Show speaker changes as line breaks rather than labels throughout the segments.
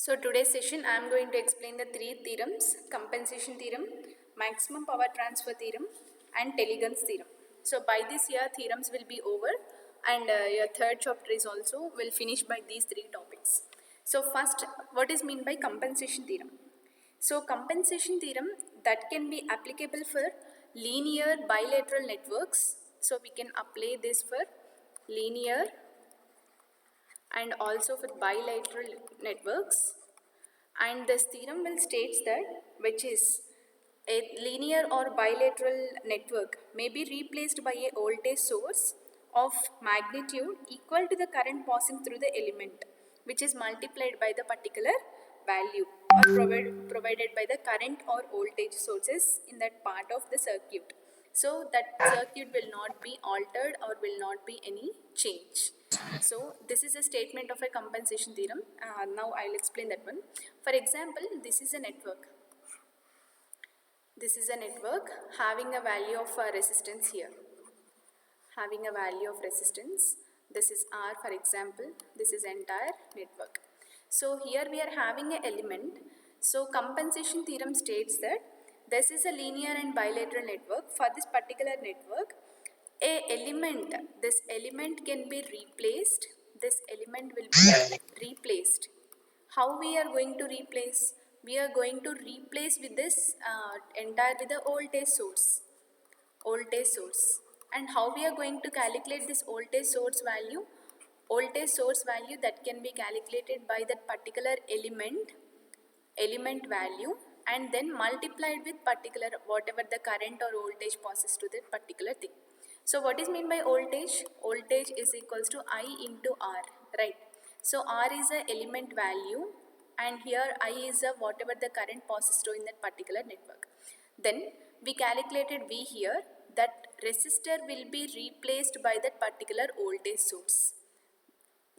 So today's session I am going to explain the three theorems: compensation theorem, maximum power transfer theorem and Telegun's theorem. So by this year theorems will be over and your third chapter is also will finish by these three topics. So first, what is mean by compensation theorem? So compensation theorem that can be applicable for linear bilateral networks. So we can apply this for linear and also for bilateral networks, and this theorem will states that which is a linear or bilateral network may be replaced by a voltage source of magnitude equal to the current passing through the element, which is multiplied by the particular value or provided by the current or voltage sources in that part of the circuit. So that circuit will not be altered or will not be any change. So this is a statement of a compensation theorem. Now I'll explain that one. For example, this is a network. This is a network having a value of resistance here. Having a value of resistance. This is R, for example. This is entire network. So here we are having an element. So compensation theorem states that this is a linear and bilateral network. For this particular network, this element can be replaced. This element will be replaced. How we are going to replace? We are going to replace with this entire with the voltage source. And how we are going to calculate this voltage source value? Voltage source value that can be calculated by that particular element value and then multiplied with particular whatever the current or voltage passes to that particular thing. So what is mean by voltage? Voltage is equals to I into R, right? So R is a element value and here I is a whatever the current passes through in that particular network. Then we calculated V here, that resistor will be replaced by that particular voltage source.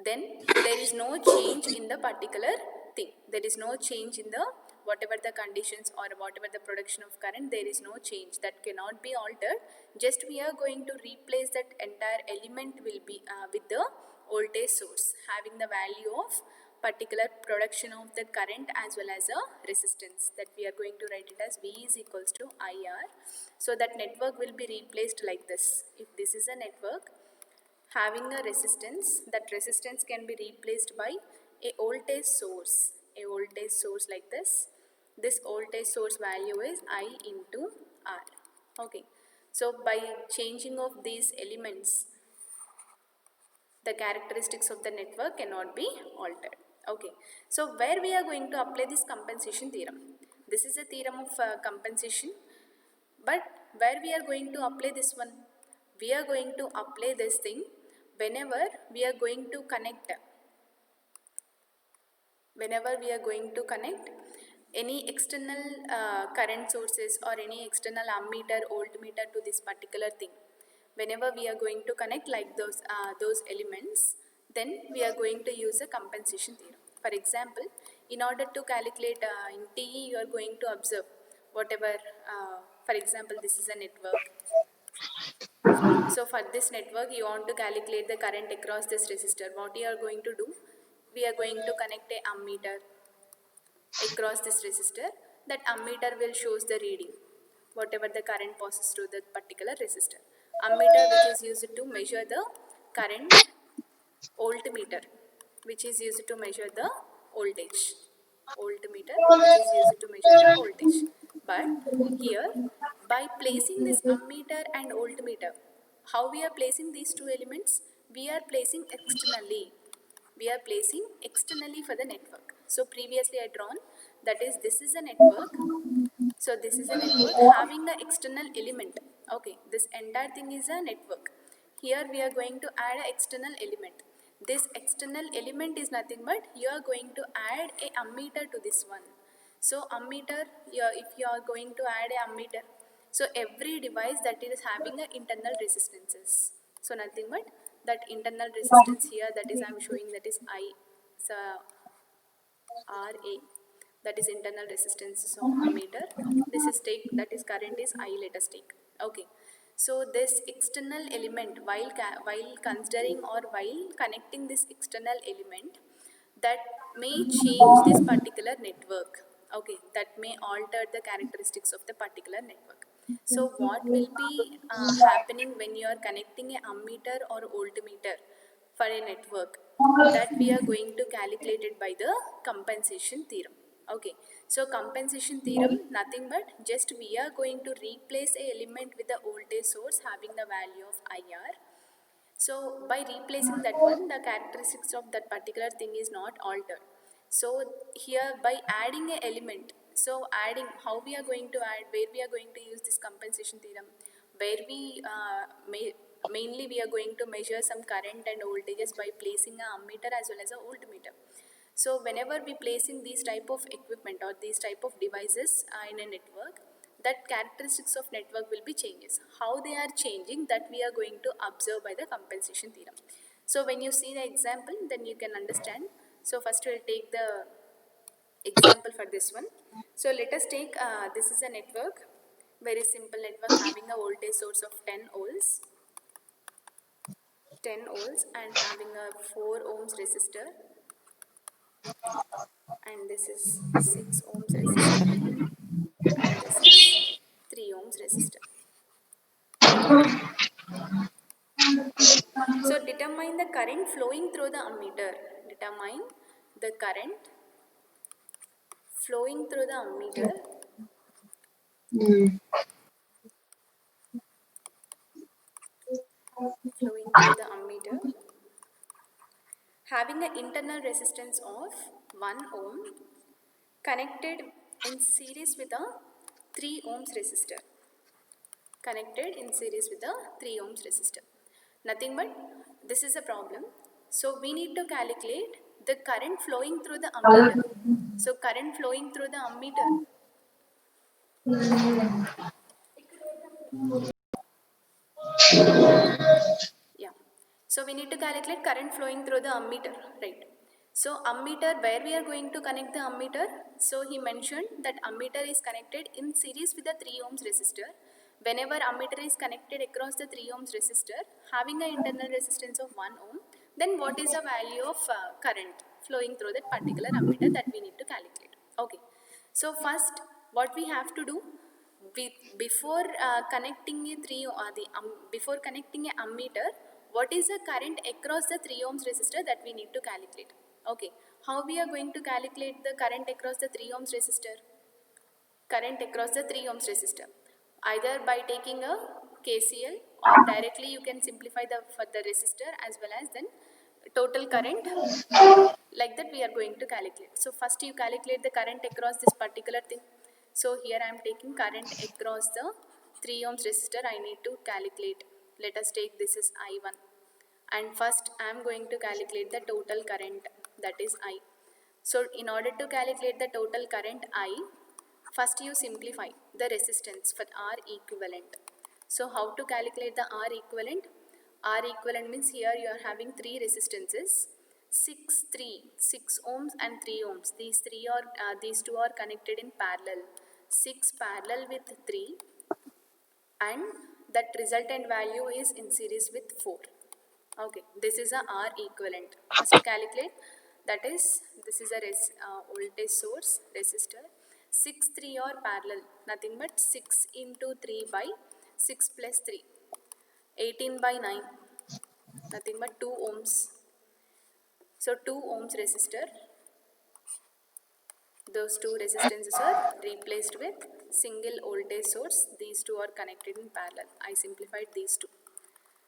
Then there is no change in the particular thing. There is no change in the whatever the conditions or whatever the production of current, there is no change. That cannot be altered. Just we are going to replace that entire element will be with the voltage source having the value of particular production of the current as well as a resistance, that we are going to write it as V is equals to IR. So that network will be replaced like this. If this is a network having a resistance, that resistance can be replaced by a voltage source like this. This voltage source value is I into R. Okay, so by changing of these elements, the characteristics of the network cannot be altered. Okay, so where we are going to apply this compensation theorem? This is a theorem of compensation, but where we are going to apply this one? We are going to apply this thing whenever we are going to connect any external current sources or any external ammeter, voltmeter to this particular thing. Whenever we are going to connect like those elements, then we are going to use a compensation theorem. For example, in order to calculate in TE, you are going to observe whatever, for example, this is a network. So for this network, you want to calculate the current across this resistor. What you are going to do? We are going to connect a ammeter across this resistor. That ammeter will shows the reading, whatever the current passes through the particular resistor. Ammeter, which is used to measure the current, voltmeter, which is used to measure the voltage. Voltmeter, which is used to measure the voltage. But here, by placing this ammeter and voltmeter, how we are placing these two elements? We are placing externally. We are placing externally for the network. So previously I drawn, that is, this is a network. So this is a network having an external element. Okay, this entire thing is a network. Here we are going to add an external element. This external element is nothing but you are going to add a ammeter to this one. So ammeter, if you are going to add a ammeter, so every device that is having an internal resistances. So nothing but that internal resistance here, that is I am showing, that is I. So RA, that is internal resistance of ammeter. This is take, that is current is I, let us take. Okay, so this external element, while considering or while connecting this external element, that may change this particular network. Okay, that may alter the characteristics of the particular network. So what will be happening when you are connecting a ammeter or voltmeter for a network, that we are going to calculate it by the compensation theorem. Okay, so compensation theorem, nothing but just we are going to replace a element with a voltage source having the value of IR. So by replacing that one, the characteristics of that particular thing is not altered. So here by adding a element, so adding, how we are going to add, where we are going to use this compensation theorem, where we mainly we are going to measure some current and voltages by placing a ammeter as well as a voltmeter. So whenever we placing these type of equipment or these type of devices in a network, that characteristics of network will be changes. How they are changing, that we are going to observe by the compensation theorem. So when you see the example, then you can understand. So first we'll take the example for this one. So let us take, this is a network, very simple network having a voltage source of 10 volts and having a 4 ohms resistor, and this is 6 ohms resistor, and this is 3 ohms resistor. So determine the current flowing through the ammeter. Determine the current flowing through the ammeter. Flowing through the ammeter having an internal resistance of 1 ohm connected in series with a 3 ohms resistor. Connected in series with a 3 ohms resistor. Nothing but this is a problem. So we need to calculate the current flowing through the ammeter. So current flowing through the ammeter. Yeah. So we need to calculate current flowing through the ammeter, right? So ammeter, where we are going to connect the ammeter? So he mentioned that ammeter is connected in series with the 3 ohms resistor. Whenever ammeter is connected across the 3 ohms resistor, having an internal resistance of 1 ohm, then what is the value of current flowing through that particular ammeter that we need to calculate? Okay. So first, what we have to do, before connecting a before connecting a ammeter, what is the current across the 3 ohms resistor that we need to calculate? Okay, how we are going to calculate the current across the 3 ohms resistor? Current across the 3 ohms resistor, either by taking a KCL, or directly you can simplify the for the resistor as well as then total current, like that we are going to calculate. So first you calculate the current across this particular thing. So here I am taking current across the 3 ohms resistor I need to calculate. Let us take this is I1, and first I am going to calculate the total current, that is I. So in order to calculate the total current I, first you simplify the resistance for R equivalent. So how to calculate the R equivalent? R equivalent means here you are having 3 resistances, 6 ohms and 3 ohms. These two are connected in parallel. 6 parallel with 3, and that resultant value is in series with 4. Okay, this is a R equivalent. First calculate, that is, this is a voltage source resistor. 6, 3 are parallel, nothing but 6 into 3 by 6 plus 3, 18 by 9, nothing but 2 ohms. So 2 ohms resistor, those two resistances are replaced with single voltage source. These two are connected in parallel. I simplified these two.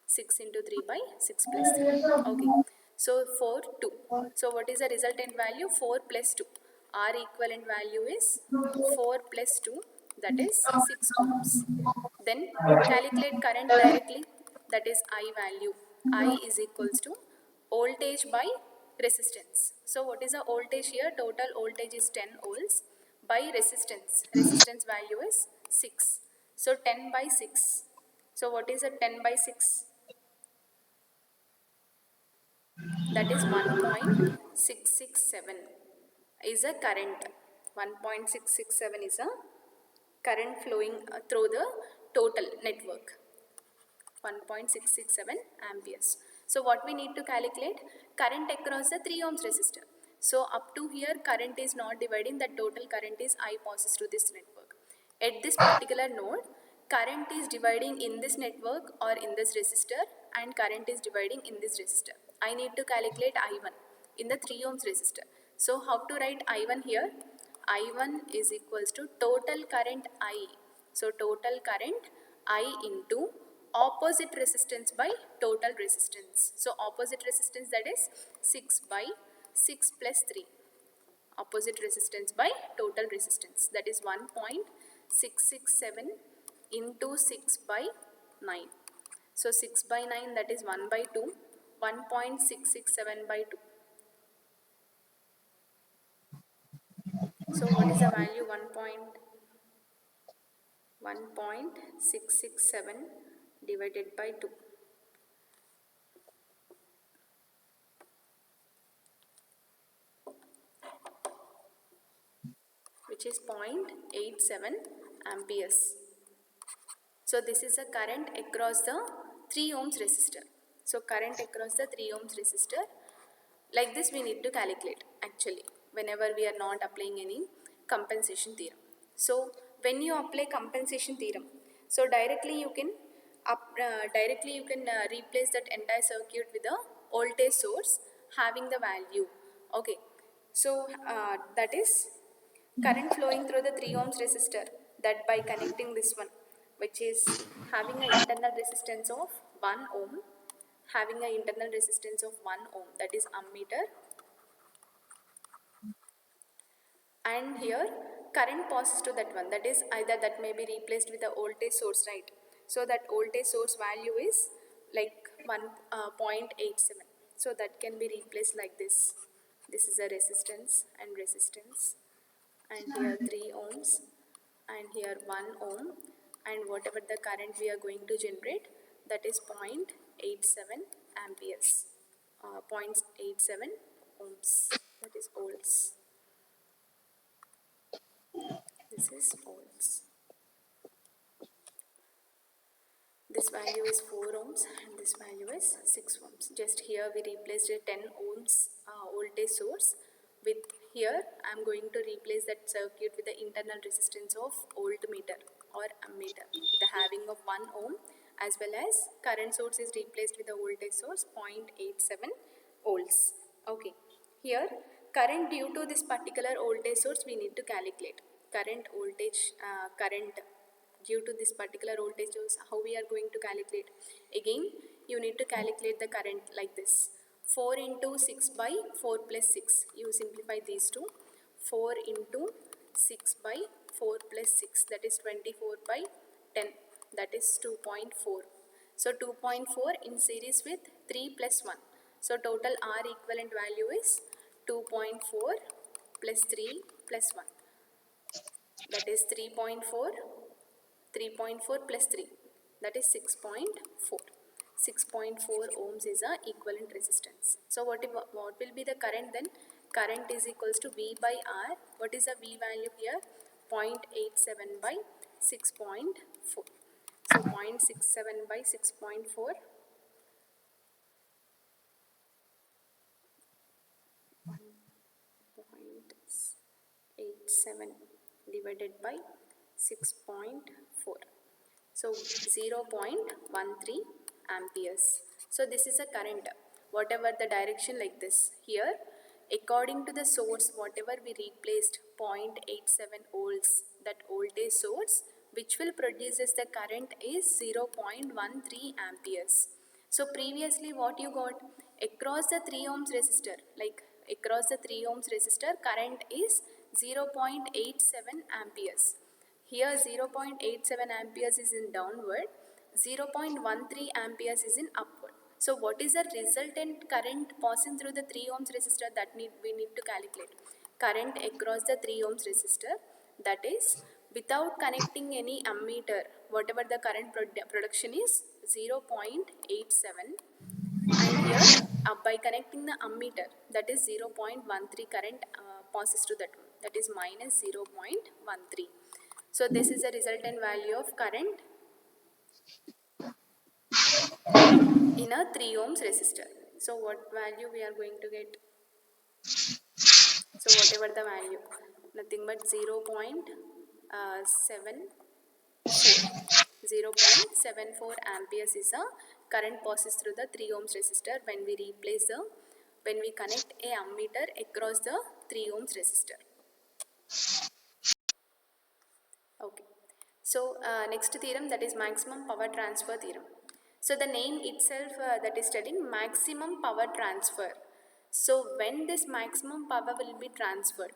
6 into 3 by 6 plus 3. Okay. So 4, 2. So what is the resultant value? 4 plus 2. R equivalent value is 4 plus 2, that is 6 ohms. Then calculate current directly, that is I value. I is equals to voltage by resistance. So what is the voltage here? Total voltage is 10 volts by resistance. Resistance value is 6. So 10 by 6. So what is a 10 by 6? That is 1.667 is a current. 1.667 is a current flowing through the total network. 1.667 amperes. So what we need to calculate? Current across the 3 ohms resistor. So up to here current is not dividing, the total current is I passes through this network. At this particular node, current is dividing in this network or in this resistor, and current is dividing in this resistor. I need to calculate I1 in the 3 ohms resistor. So how to write I1 here? I1 is equals to total current I. So total current I into opposite resistance by total resistance. So opposite resistance, that is 6 by 6 plus 3. Opposite resistance by total resistance, that is 1.667 into 6 by 9. So 6 by 9, that is 1 by 2, 1.667 by 2. So what is the value? 1.667 divided by 2. Which is 0.87 amperes. So this is a current across the 3 ohms resistor. So current across the 3 ohms resistor, like this we need to calculate actually whenever we are not applying any compensation theorem. So when you apply compensation theorem, so directly you can replace that entire circuit with a voltage source having the value. Okay, so that is current flowing through the 3 ohms resistor, that by connecting this one, which is having an internal resistance of 1 ohm, having an internal resistance of 1 ohm, that is ammeter, and here current passes to that one, that is either that may be replaced with a voltage source, right? So that voltage source value is like 1.87. So that can be replaced like this. This is a resistance, and here 3 ohms, and here 1 ohm, and whatever the current we are going to generate, that is 0.87 amperes, 0.87 ohms, that is volts. This is volts. This value is 4 ohms and this value is 6 ohms. Just here we replaced a 10 ohms voltage source with, here I am going to replace that circuit with the internal resistance of voltmeter or ammeter with the having of 1 ohm, as well as current source is replaced with the voltage source 0.87 volts. Okay, here current due to this particular voltage source we need to calculate. Current due to this particular voltage source, how we are going to calculate? Again, you need to calculate the current like this. 4 into 6 by 4 plus 6. You simplify these two. 4 into 6 by 4 plus 6, that is 24 by 10, that is 2.4. So 2.4 in series with 3 plus 1. So total R equivalent value is 2.4 plus 3 plus 1. That is 3.4. 3.4 plus 3, that is 6.4. 6.4 ohms is a equivalent resistance. So what will be the current then? Current is equals to V by R. What is the V value here? 0.87 by 6.4. So 0.67 by 6.4. 0.87 divided by 6.4. So 0.13 amperes. So this is a current, whatever the direction like this. Here, according to the source, whatever we replaced 0.87 volts, that voltage source which will produces the current is 0.13 amperes. So previously what you got? Across the 3 ohms resistor, like across the 3 ohms resistor, current is 0.87 amperes. Here 0.87 amperes is in downward, 0.13 amperes is in upward. So what is the resultant current passing through the 3 ohms resistor, that we need to calculate? Current across the 3 ohms resistor, that is without connecting any ammeter, whatever the current production is 0.87, and here by connecting the ammeter, that is 0.13 current passes to that one, that is minus 0.13. So this is the resultant value of current in a 3 ohms resistor. So what value we are going to get? So whatever the value, nothing but 0.74 amperes is a current passes through the 3 ohms resistor when we connect a ammeter across the 3 ohms resistor. Okay. So next theorem, that is maximum power transfer theorem. So the name itself that is telling maximum power transfer. So when this maximum power will be transferred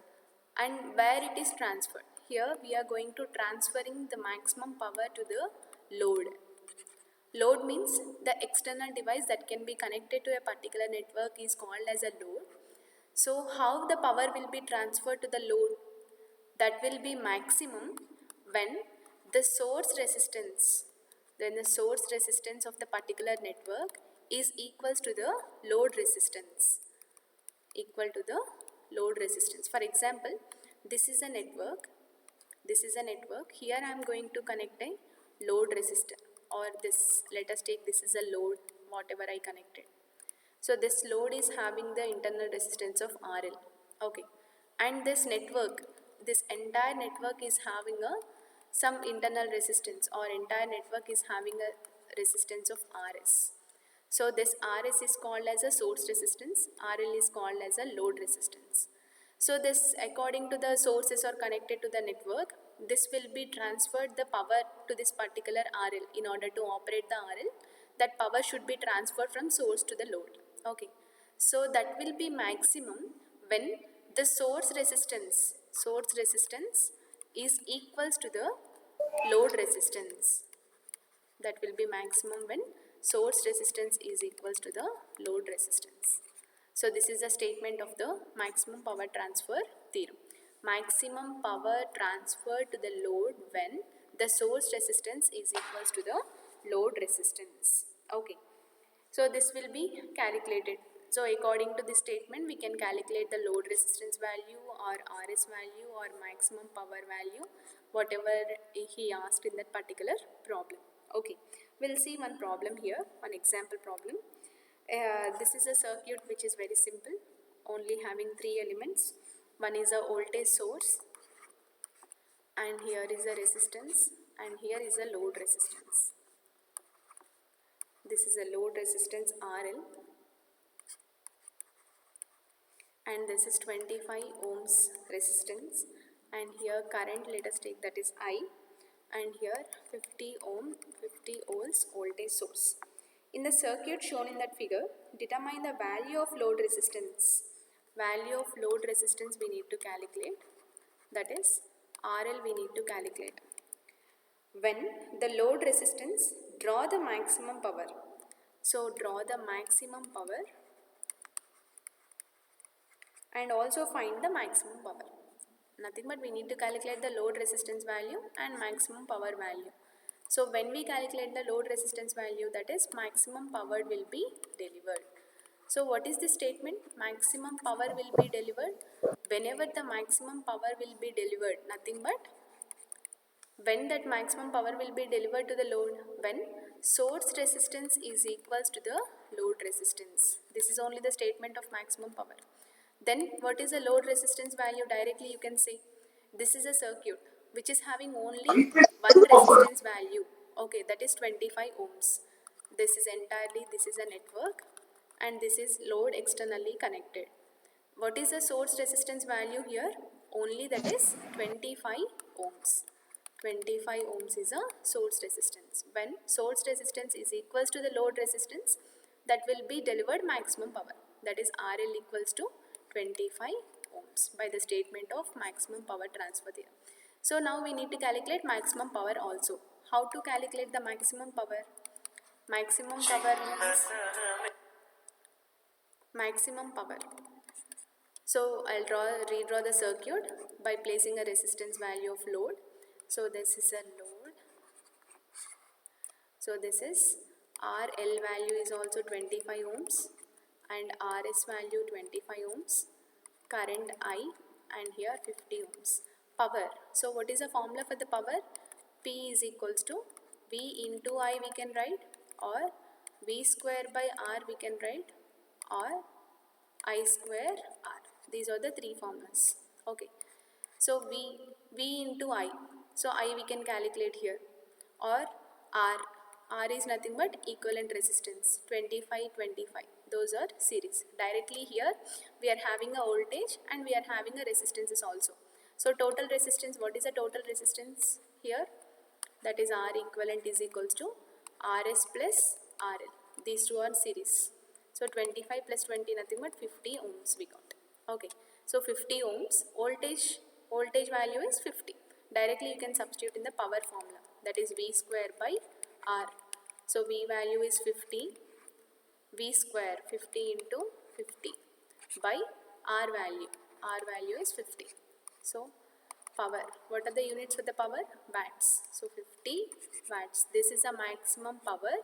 and where it is transferred? Here we are going to transferring the maximum power to the load. Load means the external device that can be connected to a particular network is called as a load. So how the power will be transferred to the load? That will be maximum when the source resistance of the particular network is equals to the load resistance. For example, this is a network. Here I am going to connect a load resistor, or this, let us take this is a load, whatever I connected. So this load is having the internal resistance of RL. Okay. And this entire network is having some internal resistance, or entire network is having a resistance of RS. So this RS is called as a source resistance, RL is called as a load resistance. So this, according to the sources are connected to the network, this will be transferred the power to this particular RL. In order to operate the RL, that power should be transferred from source to the load. Okay. So that will be maximum when the source resistance is equals to the load resistance. That will be maximum when source resistance is equals to the load resistance. So this is a statement of the maximum power transfer theorem. Maximum power transfer to the load when the source resistance is equals to the load resistance. Okay. So this will be calculated. So according to this statement, we can calculate the load resistance value or RS value or maximum power value, whatever he asked in that particular problem. Okay, we'll see one problem here, one example problem. This is a circuit which is very simple, only having 3 elements. One is a voltage source, and here is a resistance, and here is a load resistance. This is a load resistance RL, and this is 25 ohms resistance, and here current, let us take, that is I, and here 50 volts voltage source. In the circuit shown in that figure, determine the value of load resistance. Value of load resistance we need to calculate, that is RL we need to calculate. When the load resistance, draw the maximum power. So draw the maximum power and also find the maximum power. Nothing but we need to calculate the load resistance value and maximum power value. So when we calculate the load resistance value, that is maximum power will be delivered. So what is the statement? Maximum power will be delivered. Whenever the maximum power will be delivered, nothing but when that maximum power will be delivered to the load, when source resistance is equals to the load resistance. This is only the statement of maximum power. Then what is the load resistance value? Directly you can say, this is a circuit which is having only one resistance value. Okay, that is 25 ohms. This is a network, and this is load externally connected. What is the source resistance value here? Only, that is 25 ohms. 25 ohms is a source resistance. When source resistance is equals to the load resistance, that will be delivered maximum power. That is RL equals to 25 ohms by the statement of maximum power transfer theorem. So now we need to calculate maximum power also. How to calculate the maximum power? Maximum power means maximum power. So I'll redraw the circuit by placing a resistance value of load. So this is a load. So this is RL value is also 25 ohms and RS value 25 ohms. Current I, and here 50 ohms. Power. So what is the formula for the power? P is equals to V into I we can write, or V square by R we can write, or I square R. These are the three formulas. Okay. So V into I. So I we can calculate here, or R. R is nothing but equivalent resistance, 25, 25. Those are series. Directly here we are having a voltage and we are having a resistances also. So total resistance, what is the total resistance here? That is R equivalent is equals to RS plus RL. These two are series. So 25 plus 20 nothing but 50 ohms we got. Okay. So 50 ohms, voltage value is 50. Directly you can substitute in the power formula, that is V square by R. So V value is 50, V square 50 into 50 by R value is 50. So power, what are the units for the power? Watts. So 50 watts. This is a maximum power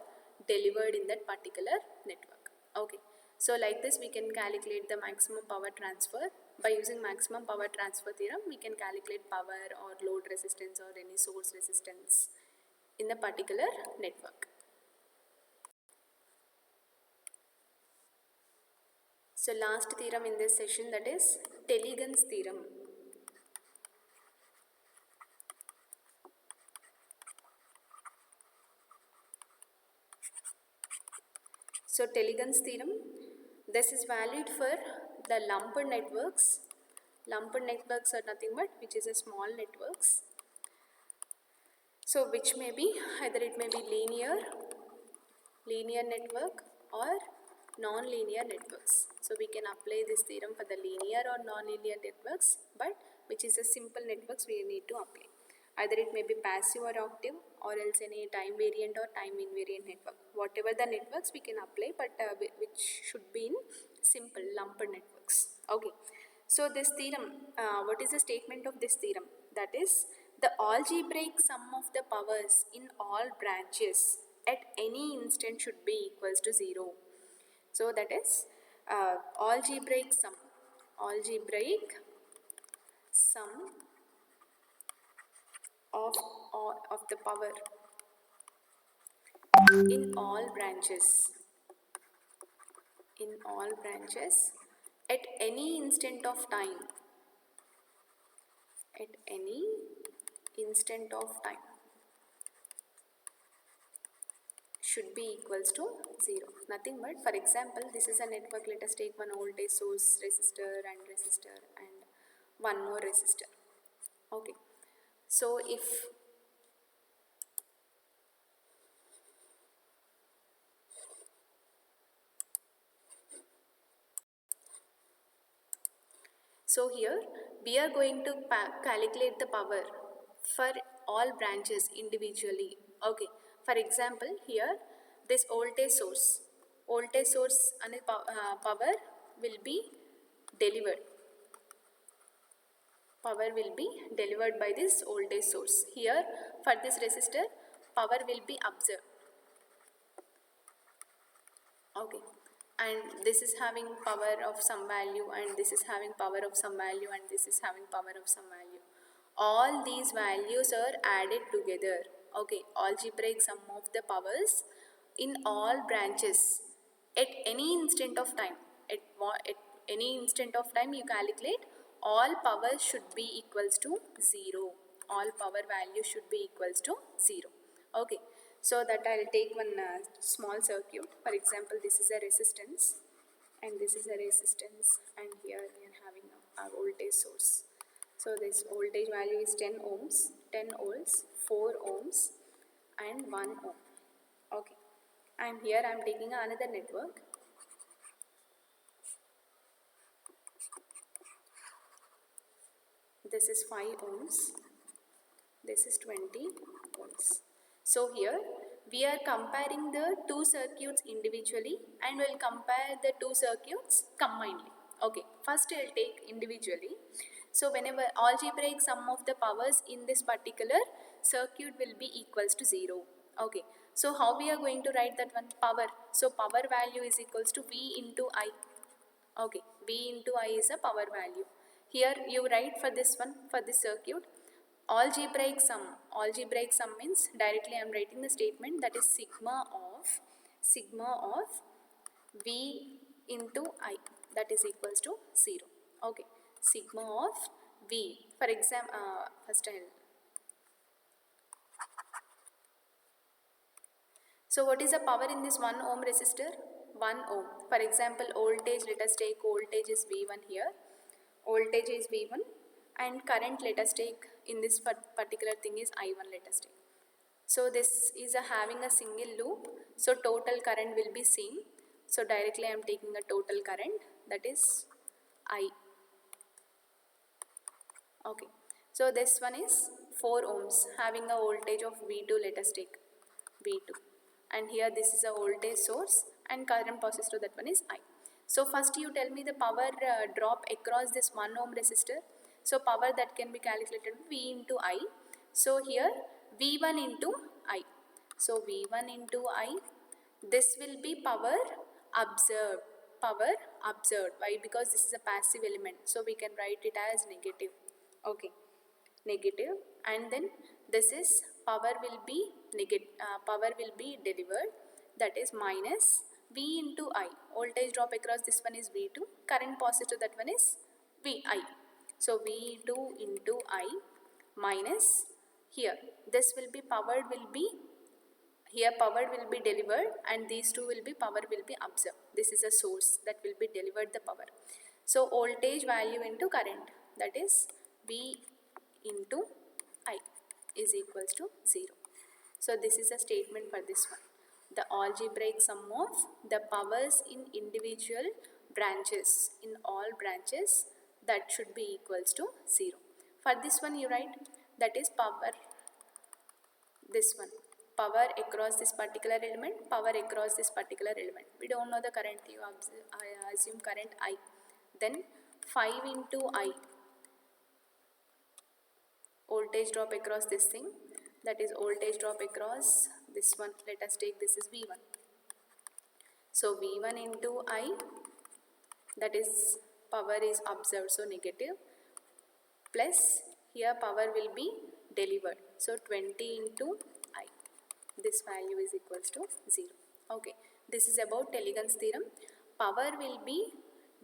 delivered in that particular network. Okay. So like this we can calculate the maximum power transfer. By using maximum power transfer theorem, we can calculate power or load resistance or any source resistance in the particular network. So last theorem in this session, that is Telegun's theorem. So Telegun's theorem, this is valid for the lumped networks. Lumped networks are nothing but which is a small networks. So which may be either it may be linear network or non-linear networks. So we can apply this theorem for the linear or non-linear networks, but which is a simple networks we need to apply. Either it may be passive or active, or else any time variant or time invariant network. Whatever the networks we can apply, but which should be in simple lumped networks. Okay. So this theorem, what is the statement of this theorem? That is, the algebraic sum of the powers in all branches at any instant should be equals to 0. So that is algebraic sum of the power in all branches at any instant of time should be equals to 0. Nothing but, for example, this is a network. Let us take one voltage source, resistor and one more resistor. Okay. So here we are going to calculate the power for all branches individually. Okay. For example, here this voltage source and power will be delivered. Power will be delivered by this voltage source. Here for this resistor, power will be observed. Okay. And this is having power of some value, and this is having power of some value, and this is having power of some value. All these values are added together. Okay. Algebraic sum of the powers in all branches at any instant of time. At any instant of time you calculate, all power should be equals to 0. All power value should be equals to 0. Okay. So that I will take one small circuit. For example, this is a resistance and this is a resistance, and here we are having a voltage source. So this voltage value is 10 ohms, 10 volts, 4 ohms and 1 ohm. Okay. And here I am taking another network. This is 5 ohms. This is 20 volts. So here we are comparing the two circuits individually and we'll compare the two circuits combinedly. Okay, first I'll take individually. So whenever algebraic sum of the powers in this particular circuit will be equals to 0. Okay, so how we are going to write that one? Power. So power value is equals to V into I. Okay, V into I is a power value. Here you write for this one, for this circuit, algebraic sum means directly I am writing the statement, that is sigma of V into I, that is equals to 0. Okay, sigma of V. For example, first I'll. So what is the power in this 1 ohm resistor? 1 ohm. For example, voltage, let us take voltage is V1 here. Voltage is V1 and current, let us take in this particular thing is I1, let us take. So this is having a single loop. So total current will be same. So directly I am taking a total current, that is I. Okay. So this one is 4 ohms having a voltage of V2, let us take V2. And here this is a voltage source and current passes through, that one is I. So first you tell me the power drop across this 1 ohm resistor. So power that can be calculated V into I. So here V1 into I. So V1 into I. This will be power observed. Power observed. Why? Because this is a passive element. So we can write it as negative. Okay, negative. And then this is power will be power will be delivered, that is minus V into I. Voltage drop across this one is V2, current positive, that one is VI. So V2 into I minus here this will be power will be here power will be delivered and these two will be power will be observed. This is a source that will be delivered the power. So voltage value into current, that is V into I is equals to 0. So this is a statement for this one. The algebraic sum of the powers in individual branches, in all branches, that should be equals to 0. For this one you write, that is power, this one, power across this particular element, power across this particular element. We don't know the current, you I assume current I. Then 5 into I, voltage drop across this thing, that is voltage drop across this one, let us take this is V1. So V1 into I, that is power is observed, so negative, plus here power will be delivered, so 20 into I, this value is equals to 0. Okay, this is about Teligans theorem. Power will be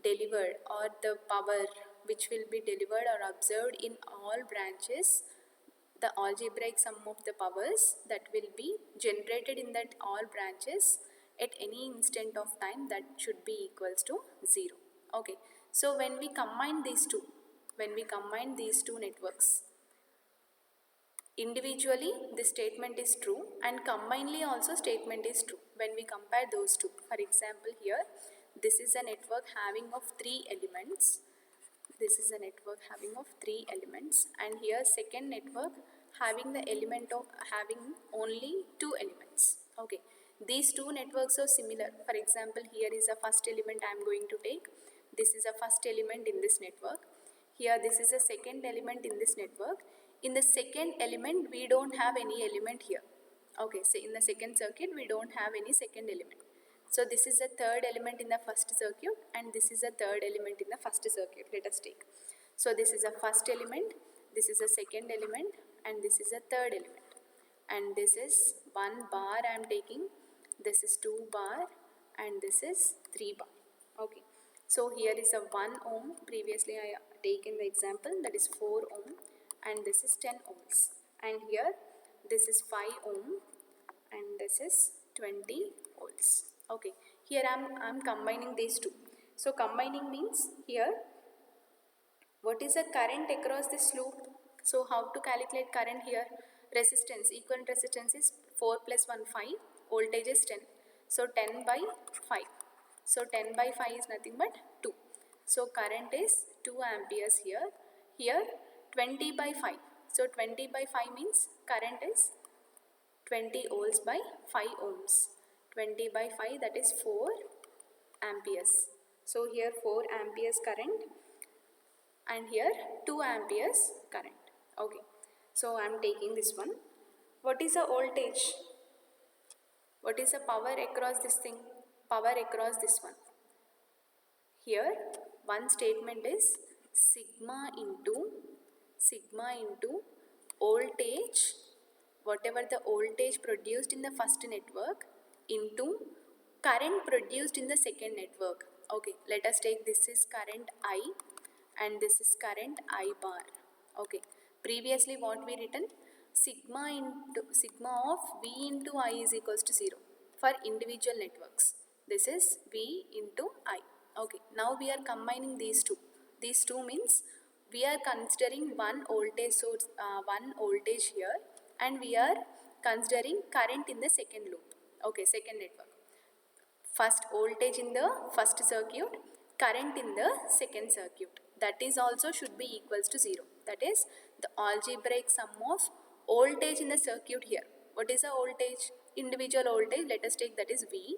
delivered, or the power which will be delivered or observed in all branches, the algebraic sum of the powers that will be generated in that all branches at any instant of time, that should be equals to 0. Okay, so when we combine these two, networks, individually this statement is true and combinedly also statement is true when we compare those two. For example, here this is a network having of 3 elements, this is a network having of 3 elements, and here second network having the element of having only 2 elements. Okay, these two networks are similar. For example, here is a first element I am going to take, this is a first element in this network, here this is a second element in this network. In the second element we don't have any element here. Okay, so in the second circuit we don't have any second element. So this is a third element in the first circuit and this is a third element in the first circuit, let us take. So this is a first element, this is a second element, and this is a third element. And this is 1 bar I am taking, this is 2 bar, and this is 3 bar. Okay, so here is a 1 ohm, previously I taken the example, that is 4 ohm, and this is 10 ohms. And here this is 5 ohm and this is 20 volts. Okay, here I'm combining these two. So combining means here what is the current across this loop? So how to calculate current here? Resistance, equivalent resistance is 4 plus 1, 5, voltage is 10. So 10 by 5. So 10 by 5 is nothing but 2. So current is 2 amperes here. Here 20 by 5. So 20 by 5 means current is 20 volts by 5 ohms. 20 by 5, that is 4 amperes. So here 4 amperes current and here 2 amperes current. Okay, so I am taking this one. What is the voltage? What is the power across this thing? Power across this one. Here one statement is sigma into voltage, whatever the voltage produced in the first network, into current produced in the second network. Okay, let us take this is current I, and this is current I bar. Okay, previously what we written, sigma of V into I is equals to 0 for individual networks. This is V into I. Okay, now we are combining these two. These two means we are considering one voltage source, one voltage here, and we are considering current in the second loop. Okay, second network. First voltage in the first circuit, current in the second circuit. That is also should be equals to 0. That is the algebraic sum of voltage in the circuit here. What is the voltage? Individual voltage, let us take that is V.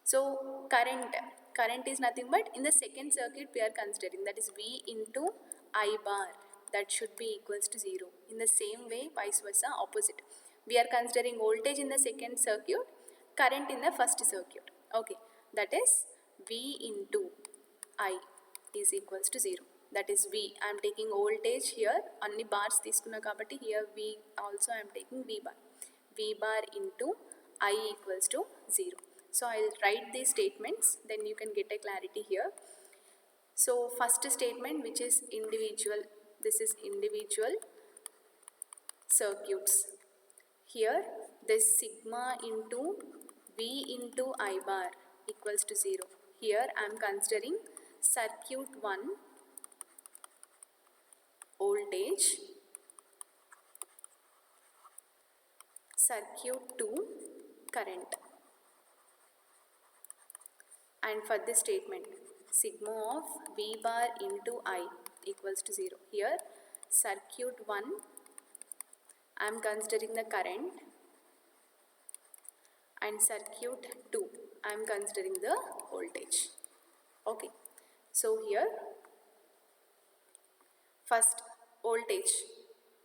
So current is nothing but in the second circuit we are considering, that is V into I bar. That should be equals to 0. In the same way, vice versa, opposite. We are considering voltage in the second circuit, current in the first circuit. Okay, that is V into I is equals to 0. That is V. I am taking voltage here. Only bars తీసుకున్నా కాబట్టి here V also I am taking V bar. V bar into I equals to 0. So I'll write these statements, then you can get a clarity here. So first statement, which is individual, this is individual circuits. Here this sigma into V into I bar equals to 0. Here I am considering circuit 1 voltage, circuit 2 current. And for this statement, sigma of V bar into I equals to 0. Here circuit 1 I am considering the current, and circuit 2 I am considering the voltage. Okay, so here first voltage,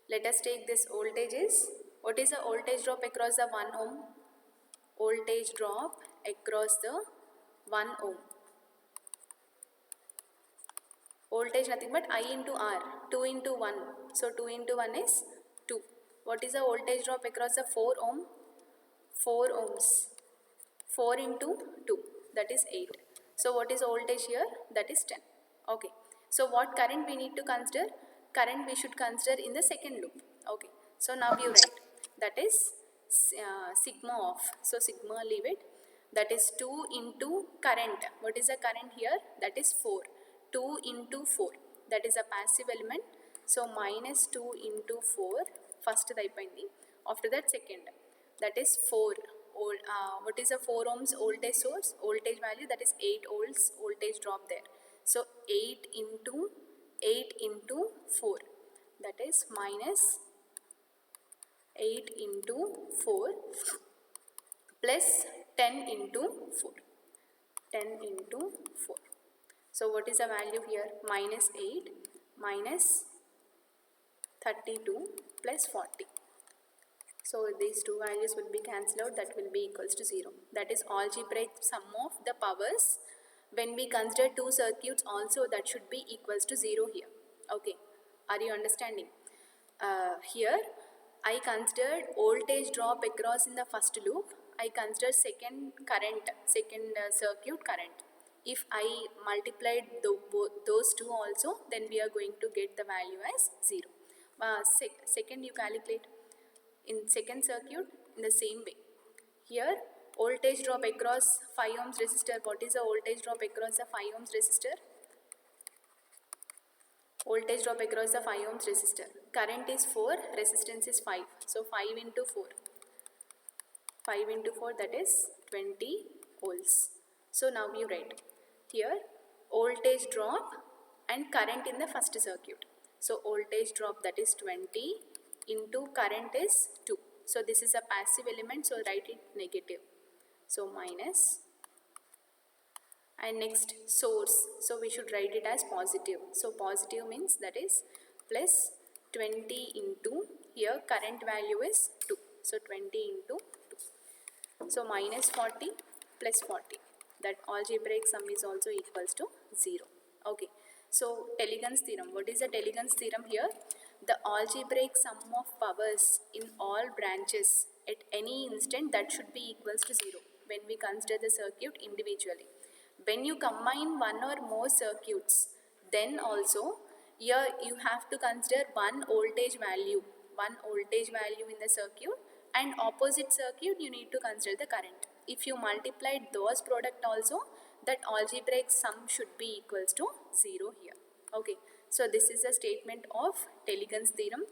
let us take this voltage is, what is the voltage drop across the 1 ohm? Voltage drop across the 1 ohm. Voltage nothing but I into R, 2 into 1. So 2 into 1 is 2. What is the voltage drop across the 4 ohm? 4 ohms. 4 into 2, that is 8. So what is voltage here? That is 10. Okay. So what current we need to consider? Current we should consider in the second loop. Okay. So now you write, that is sigma of, so sigma leave it, that is 2 into current. What is the current here? That is 4. 2 into 4, that is a passive element. So minus 2 into 4, first అయిపోయింది. After that second, that is 4. What is a 4 ohms voltage source? Voltage value, that is 8 volts voltage drop there. So 8 into 4, that is minus 8 into 4 plus 10 into 4. 10 into 4. So what is the value here? Minus 8 minus 32 plus 40. So these two values will be cancelled out, that will be equals to 0. That is algebraic sum of the powers. When we consider two circuits also, that should be equals to 0 here. Okay, are you understanding? Here I considered voltage drop across in the first loop. I consider second current, second circuit current. If I multiplied those two also, then we are going to get the value as 0. Second you calculate. In second circuit, in the same way. Here voltage drop across 5 ohms resistor. What is the voltage drop across the 5 ohms resistor? Voltage drop across the 5 ohms resistor. Current is 4, resistance is 5. So 5 into 4. 5 into 4, that is 20 volts. So now you write here voltage drop and current in the first circuit. So voltage drop, that is 20 into current is 2. So this is a passive element, so write it negative. So minus, and next source, so we should write it as positive. So positive means that is plus 20 into, here current value is 2. So 20 into 2. So minus 40 plus 40. That algebraic sum is also equals to 0. Okay. So Telegon's theorem. What is the Telegon's theorem here? The algebraic sum of powers in all branches at any instant, that should be equals to 0 when we consider the circuit individually. When you combine one or more circuits, then also here you have to consider one voltage value in the circuit, and opposite circuit you need to consider the current. If you multiply those product also, that algebraic sum should be equals to 0 here. Okay, so this is a statement of Telegon's theorem.